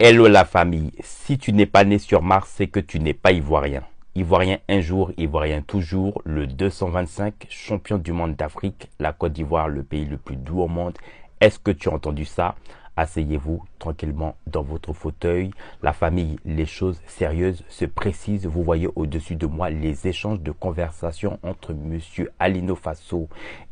Hello la famille, si tu n'es pas né sur Mars, c'est que tu n'es pas ivoirien. Ivoirien un jour, ivoirien toujours, le 225, champion du monde d'Afrique, la Côte d'Ivoire, le pays le plus doux au monde. Est-ce que tu as entendu ça? Asseyez-vous tranquillement dans votre fauteuil. La famille, les choses sérieuses se précisent. Vous voyez au-dessus de moi les échanges de conversation entre Monsieur Alino Faso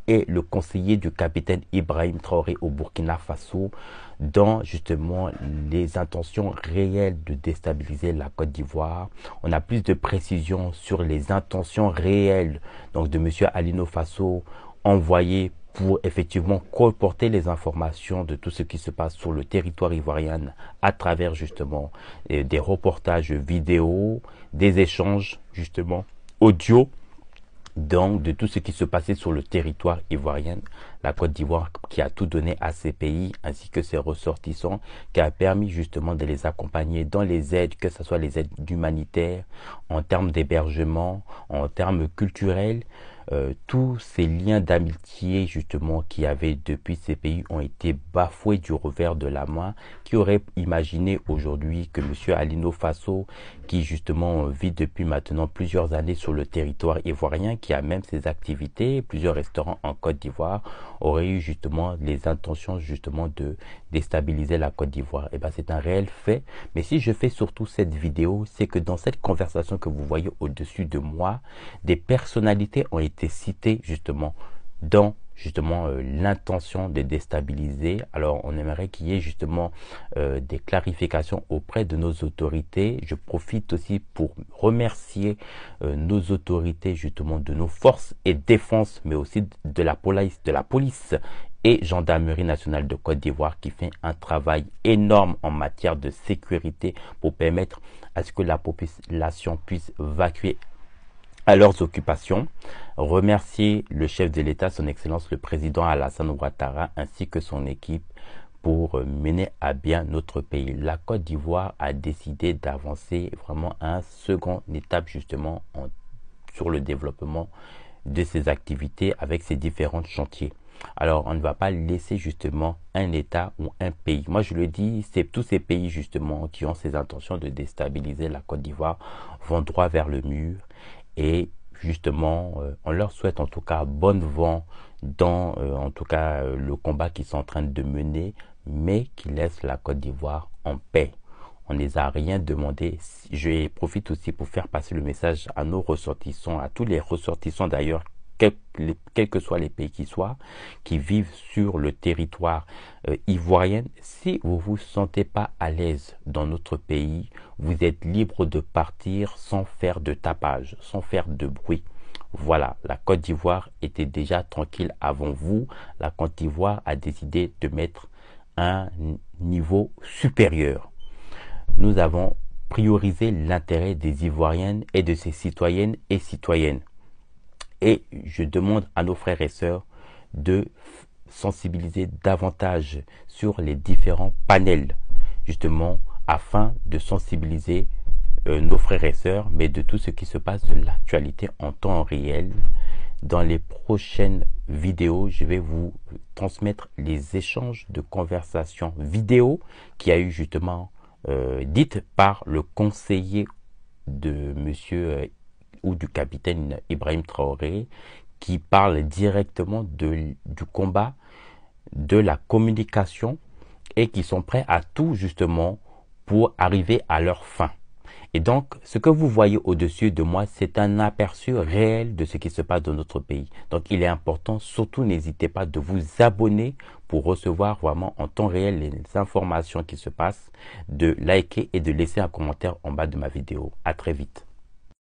et le conseiller du capitaine Ibrahim Traoré au Burkina Faso dans justement les intentions réelles de déstabiliser la Côte d'Ivoire. On a plus de précisions sur les intentions réelles donc de Monsieur Alino Faso envoyé pour effectivement colporter les informations de tout ce qui se passe sur le territoire ivoirien à travers justement des reportages vidéo, des échanges justement audio, donc de tout ce qui se passait sur le territoire ivoirien, la Côte d'Ivoire qui a tout donné à ces pays ainsi que ses ressortissants, qui a permis justement de les accompagner dans les aides, que ce soit les aides humanitaires, en termes d'hébergement, en termes culturels. Tous ces liens d'amitié justement qui avaient depuis ces pays ont été bafoués du revers de la main. Qui aurait imaginé aujourd'hui que Monsieur Alino Faso, qui justement vit depuis maintenant plusieurs années sur le territoire ivoirien, qui a même ses activités, plusieurs restaurants en Côte d'Ivoire, aurait eu justement les intentions justement de déstabiliser la Côte d'Ivoire. Et ben c'est un réel fait. Mais si je fais surtout cette vidéo, c'est que dans cette conversation que vous voyez au-dessus de moi, des personnalités ont été citées justement dans l'intention de déstabiliser. Alors on aimerait qu'il y ait justement des clarifications auprès de nos autorités. Je profite aussi pour remercier nos autorités justement de nos forces et défense, mais aussi de la police et Gendarmerie nationale de Côte d'Ivoire qui fait un travail énorme en matière de sécurité pour permettre à ce que la population puisse vaquer à leurs occupations. Remercier le chef de l'État, son Excellence le président Alassane Ouattara, ainsi que son équipe pour mener à bien notre pays. La Côte d'Ivoire a décidé d'avancer vraiment à une seconde étape justement sur le développement de ses activités avec ses différents chantiers. Alors, on ne va pas laisser justement un État ou un pays. Moi, je le dis, c'est tous ces pays justement qui ont ces intentions de déstabiliser la Côte d'Ivoire vont droit vers le mur. Et justement, on leur souhaite en tout cas bonne vent dans en tout cas le combat qu'ils sont en train de mener, mais qui laisse la Côte d'Ivoire en paix. On ne les a rien demandé. Je profite aussi pour faire passer le message à nos ressortissants, à tous les ressortissants d'ailleurs, quels que soient les pays qui soient, qui vivent sur le territoire ivoirien. Si vous vous sentez pas à l'aise dans notre pays, vous êtes libre de partir sans faire de tapage, sans faire de bruit. Voilà, la Côte d'Ivoire était déjà tranquille avant vous. La Côte d'Ivoire a décidé de mettre un niveau supérieur. Nous avons priorisé l'intérêt des Ivoiriennes et de ses citoyennes et citoyennes. Et je demande à nos frères et sœurs de sensibiliser davantage sur les différents panels, justement, afin de sensibiliser nos frères et sœurs, mais de tout ce qui se passe de l'actualité en temps réel. Dans les prochaines vidéos, je vais vous transmettre les échanges de conversations vidéo qui a eu justement dites par le conseiller de monsieur ou du capitaine Ibrahim Traoré, qui parle directement du combat, de la communication, et qui sont prêts à tout justement pour arriver à leur fin. Et donc, ce que vous voyez au-dessus de moi, c'est un aperçu réel de ce qui se passe dans notre pays. Donc, il est important, surtout n'hésitez pas de vous abonner pour recevoir vraiment en temps réel les informations qui se passent, de liker et de laisser un commentaire en bas de ma vidéo. À très vite.